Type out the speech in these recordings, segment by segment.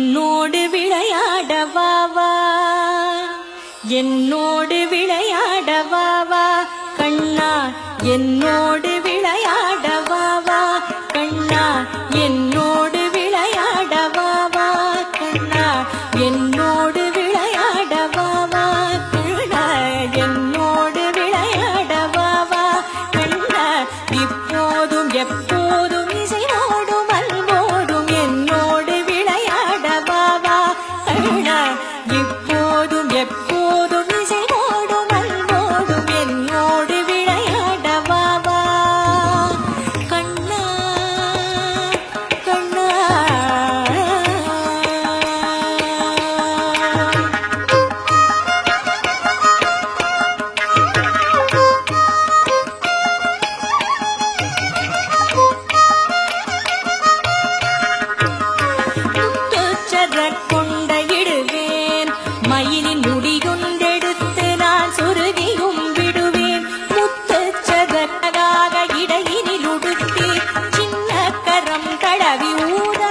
என்னோடு விளையாடவாவா என்னோடு விளையாடவாவா கண்ணா என்னோடு விளையாடவாவா கண்ணா என்னோடு விளையாடவாவா கண்ணா என்னோடு விளையாடவாவா கண்ணா என்னோடு விளையாடவாவா கண்ணா இப்போதும் எப்போதும் இசையோடும் அன்போடும் என்னோடு விளையாடவாவா கண்ணா இப்போதும் எப்போதும் இசையோடும் அன்போடும் என்னோடு விளையாடவாவா கண்ணா கண்ணா கொண்ட இடுவேன் மயிலின் முடியொன்றெடுத்து நான் சொருகியும் விடுவேன் முத்துச்சதற்காக இடையினில் உடுத்தி சின்ன கரம் தடவி ஊத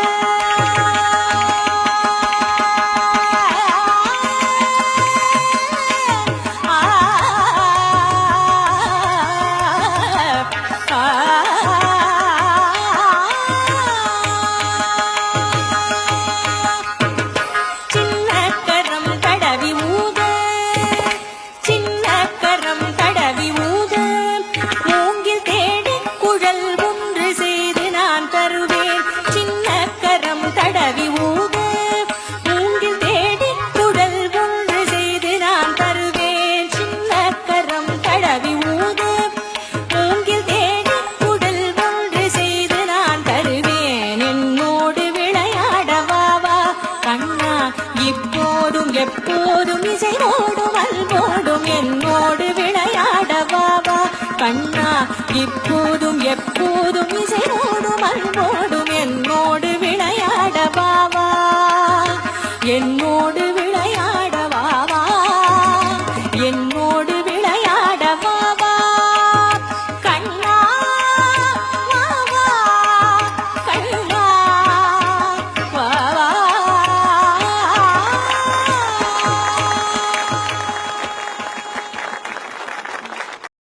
இப்போதும் எப்போதும் இசையோடும் அன்போடும் என்னோடு விளையாடவாவா கண்ணா இப்போதும் எப்போதும் இசையோடும் அன்போடும்